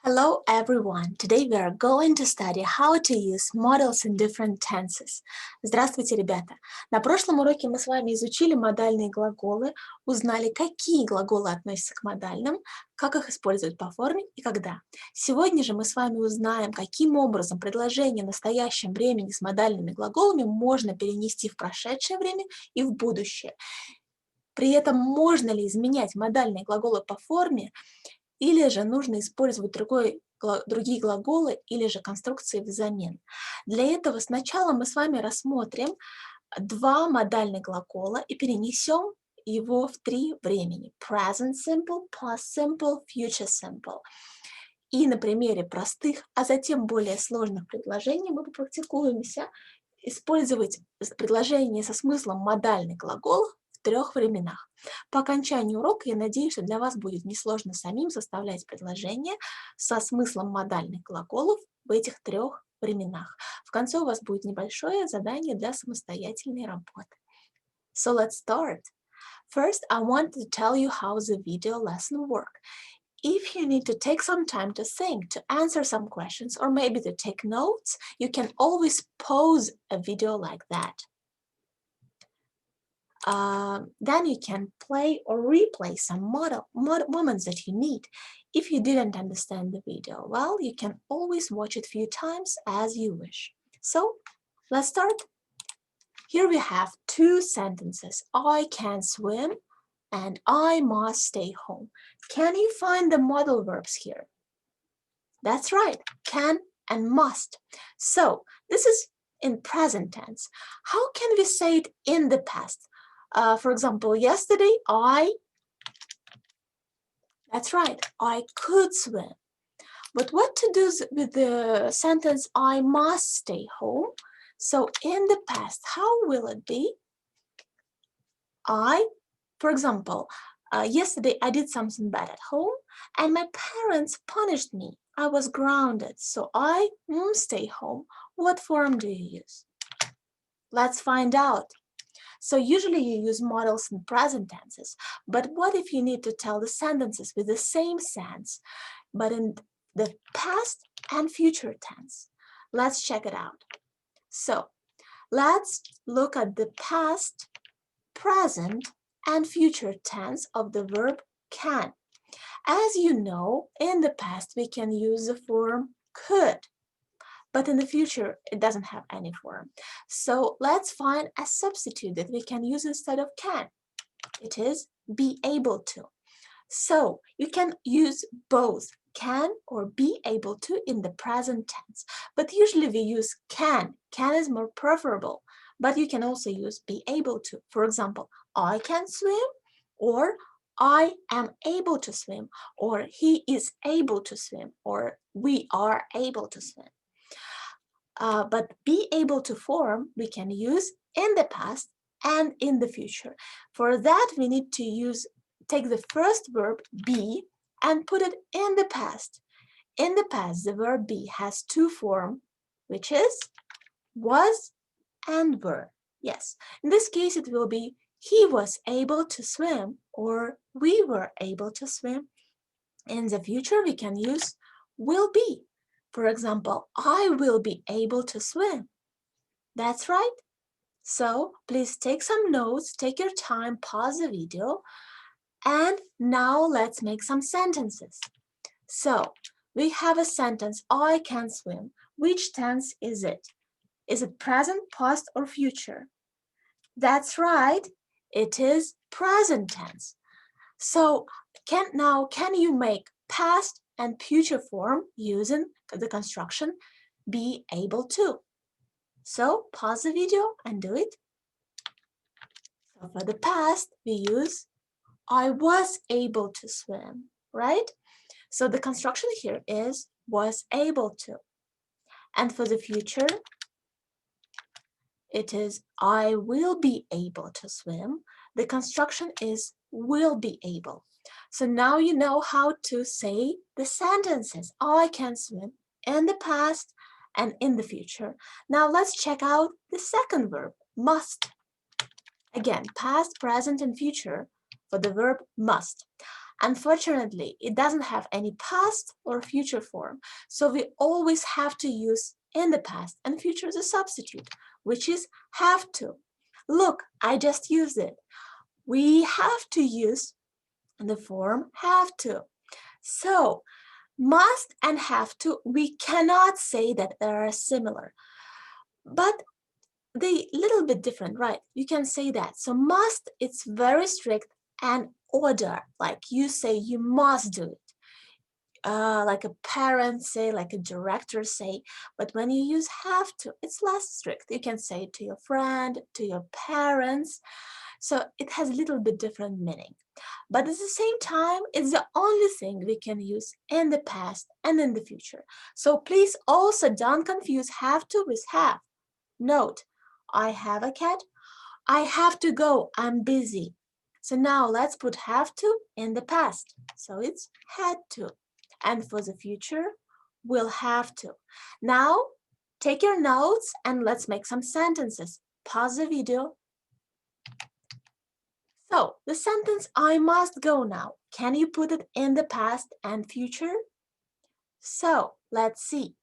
Hello everyone! Today we are going to study how to use modals in different tenses. Здравствуйте, ребята! На прошлом уроке мы с вами изучили модальные глаголы, узнали, какие глаголы относятся к модальным, как их использовать по форме и когда. Сегодня же мы с вами узнаем, каким образом предложение в настоящем времени с модальными глаголами можно перенести в прошедшее время и в будущее. При этом можно ли изменять модальные глаголы по форме, или же нужно использовать другие глаголы или же конструкции взамен. Для этого сначала мы с вами рассмотрим два модальных глагола и перенесем его в три времени. Present simple, past simple, future simple. И на примере простых, а затем более сложных предложений мы попрактикуемся использовать предложения со смыслом модальных глаголов в трех временах. По окончанию урока я надеюсь, что для вас будет несложно самим составлять предложения со смыслом модальных глаголов в этих трех временах. В конце у вас будет небольшое задание для самостоятельной работы. So let's start. First, I want to tell you how the video lesson works. If you need to take some time to think, to answer some questions, or maybe to take notes, you can always pause a video like that. Then you can play or replay some moments that you need. If you didn't understand the video, well, you can always watch it a few times as you wish. So, let's start. Here we have two sentences. I can swim and I must stay home. Can you find the modal verbs here? That's right, can and must. So, this is in present tense. How can we say it in the past? For example, yesterday that's right, I could swim. But what to do with the sentence, I must stay home? So in the past, how will it be? For example, yesterday I did something bad at home and my parents punished me. I was grounded, so I stay home. What form do you use? Let's find out. So usually you use modals in present tenses, but what if you need to tell the sentences with the same sense, but in the past and future tense? Let's check it out. So let's look at the past, present, and future tense of the verb can. As you know, in the past we can use the form could. But in the future, it doesn't have any form. So let's find a substitute that we can use instead of can. It is be able to. So you can use both can or be able to in the present tense. But usually we use can. Can is more preferable. But you can also use be able to. For example, I can swim, or I am able to swim, or he is able to swim, or we are able to swim. But be able to form we can use in the past and in the future. For that we need to take the first verb be and put it in the past. In the past the verb be has two forms, which is was and were. Yes, in this case it will be he was able to swim or we were able to swim. In the future we can use will be. For example, I will be able to swim. That's right. So please take some notes, take your time, pause the video, and now let's make some sentences. So we have a sentence, I can swim. Which tense is it? Is it present, past, or future? That's right. It is present tense. So can you make past and future form using the construction be able to? So pause the video and do it. So for the past, we use I was able to swim, right? So the construction here is was able to. And for the future, it is I will be able to swim. The construction is will be able. So now you know how to say the sentences. I can swim in the past and in the future. Now let's check out the second verb, must. Again, past, present, and future for the verb must. Unfortunately, it doesn't have any past or future form, so we always have to use in the past and future as a substitute, which is have to. Look, I just used it. We have to use the form have to. So, must and have to, we cannot say that they are similar, but they little bit different, right? You can say that. So must, it's very strict and order, like you say you must do it. Like a parent say, like a director say, but when you use have to, it's less strict. You can say it to your friend, to your parents, so it has a little bit different meaning. But at the same time, it's the only thing we can use in the past and in the future. So please also don't confuse have to with have. Note, I have a cat, I have to go, I'm busy. So now let's put have to in the past. So it's had to. And for the future, we'll have to. Now, take your notes and let's make some sentences. Pause the video. So, the sentence, I must go now. Can you put it in the past and future? So, let's see.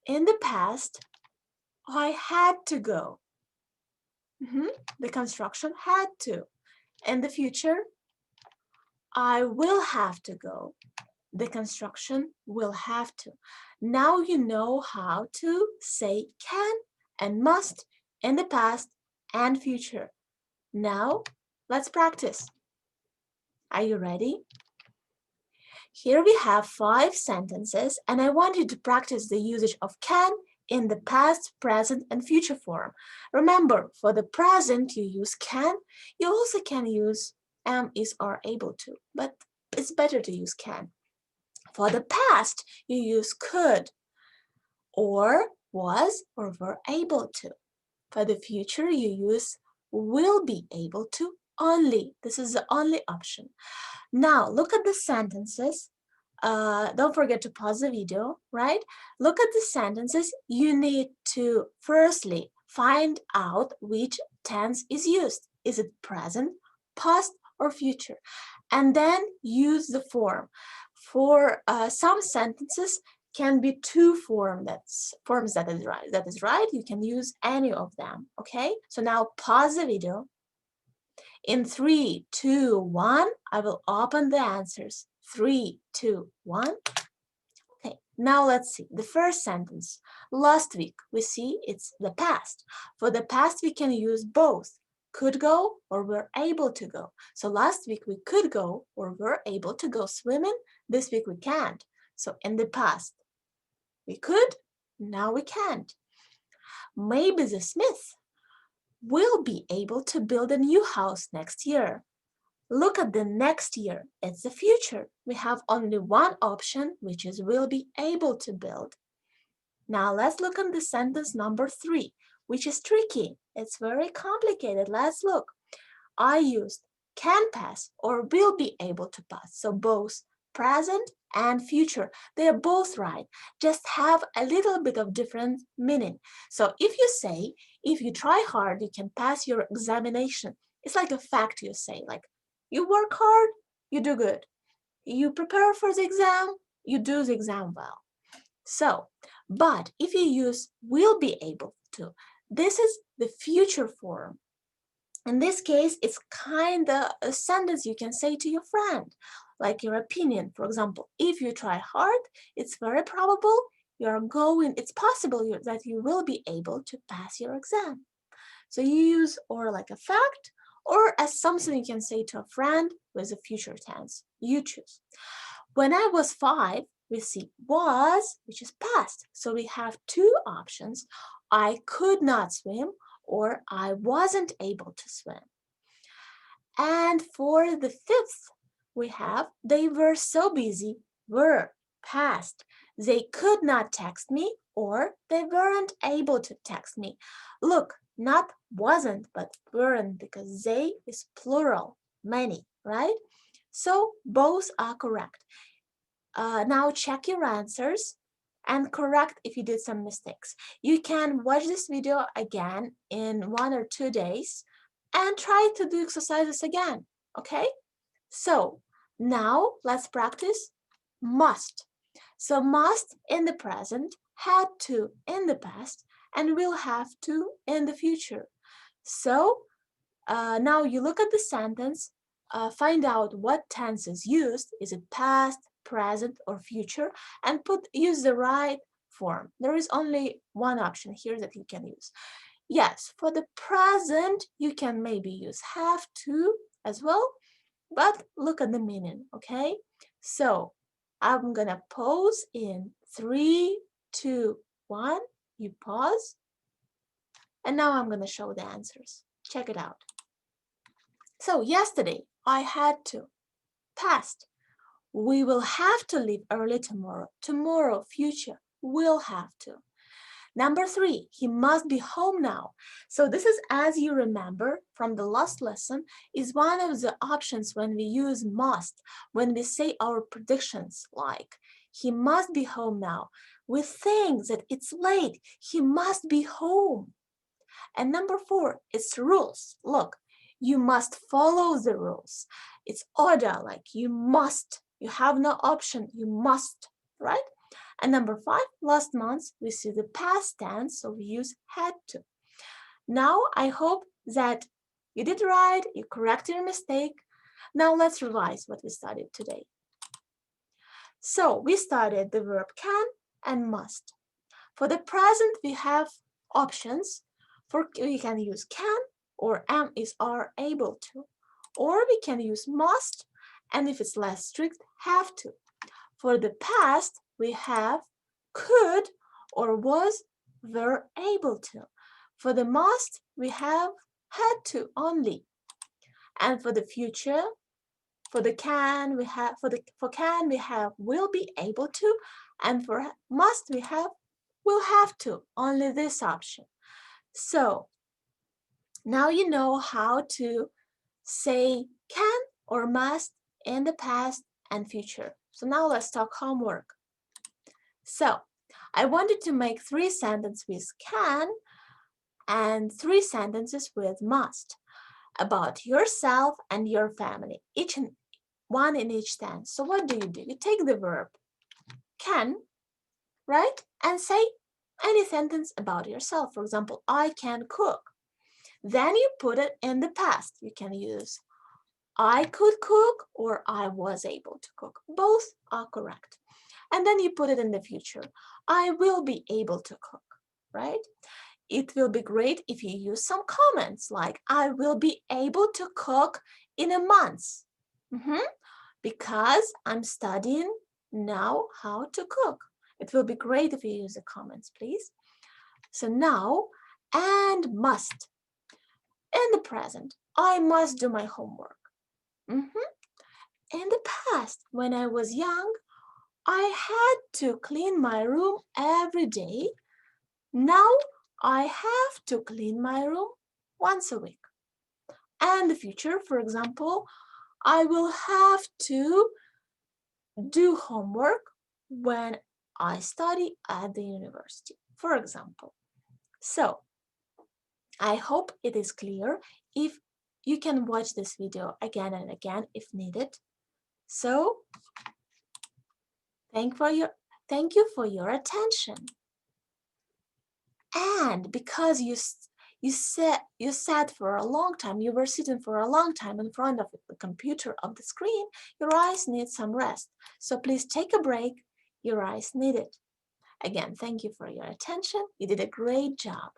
In the past, I had to go. The construction had to. In the future, I will have to go. The construction will have to. Now you know how to say can and must in the past and future. Now, let's practice. Are you ready? Here we have 5 sentences, and I want you to practice the usage of can in the past, present, and future form. Remember, for the present, you use can. You also can use am, is, are able to, but it's better to use can. For the past, you use could, or was, or were able to. For the future, you use will be able to only. This is the only option. Now, look at the sentences. Don't forget to pause the video, right? Look at the sentences. You need to firstly find out which tense is used. Is it present, past, or future? And then use the form. For some sentences can be two forms that is right. You can use any of them, okay? So now pause the video. In 3, 2, 1, I will open the answers. 3, 2, 1. Okay, now let's see. The first sentence. Last week, we see it's the past. For the past, we can use both. Could go or were able to go. So last week we could go or were able to go swimming. This week we can't. So in the past, we could, now we can't. Maybe the Smith will be able to build a new house next year. Look at the next year. It's the future. We have only one option, which is will be able to build. Now let's look at the sentence number 3, which is tricky. It's very complicated. Let's look. I used can pass or will be able to pass. So both present and future, they are both right. Just have a little bit of different meaning. So if you say, if you try hard, you can pass your examination. It's like a fact you say, like, you work hard, you do good. You prepare for the exam, you do the exam well. So, but if you use will be able to, this is the future form. In this case, it's kind of a sentence you can say to your friend, like your opinion. For example, if you try hard, it's very probable it's possible that you will be able to pass your exam. So you use or like a fact or as something you can say to a friend with a future tense. You choose. When I was 5, we see was, which is past. So we have 2 options. I could not swim or I wasn't able to swim. And for the 5th, we have they were so busy, were past. They could not text me or they weren't able to text me. Look, not wasn't, but weren't, because they is plural, many, right? So both are correct. Now check your answers and correct if you did some mistakes. You can watch this video again in 1 or 2 days and try to do exercises again, okay? So now let's practice must. So must in the present, had to in the past, and will have to in the future. So now you look at the sentence, find out what tense is used. Is it past, present, or future? And use the right form. There is only one option here that you can use. Yes, for the present, you can maybe use have to as well, but look at the meaning, okay? So I'm gonna pause in 3, 2, 1. You pause, and now I'm gonna show the answers. Check it out. So yesterday, I had to. Past, we will have to leave early tomorrow. Tomorrow, future, will have to. Number 3, he must be home now. So this is, as you remember from the last lesson, is one of the options when we use must, when we say our predictions like, he must be home now. We think that it's late, he must be home. And number 4, it's rules. Look, you must follow the rules. It's order, like you must. You have no option, you must, right? And number 5, last month, we see the past tense, so we use had to. Now, I hope that you did right, you corrected your mistake. Now let's revise what we studied today. So we studied the verb can and must. For the present, we have options. We can use can, or am, is, are, able to. Or we can use must, and if it's less strict, have to. For the past, we have could or was, were able to. For the must, we have had to only. And for the future, for the can, we have for can we have will be able to, and for must we have will have to, only this option. So now you know how to say can or must in the past and future. So now let's talk homework. So I wanted to make 3 sentences with can and 3 sentences with must about yourself and your family, each and one in each tense. So what do? You take the verb can, right, and say any sentence about yourself. For example, I can cook. Then you put it in the past. You can use I could cook or I was able to cook. Both are correct. And then you put it in the future. I will be able to cook, right? It will be great if you use some comments like I will be able to cook in a month. Because I'm studying now how to cook. It will be great if you use the comments, please. So now, and must. In the present, I must do my homework. In the past, when I was young, I had to clean my room every day. Now I have to clean my room once a week. And the future, for example, I will have to do homework when I study at the university, for example. So I hope it is clear. If you can watch this video again and again if needed. So thank you for your attention. And because you sat for a long time, you were sitting for a long time in front of the computer of the screen, your eyes need some rest. So please take a break. Your eyes need it. Again, thank you for your attention. You did a great job.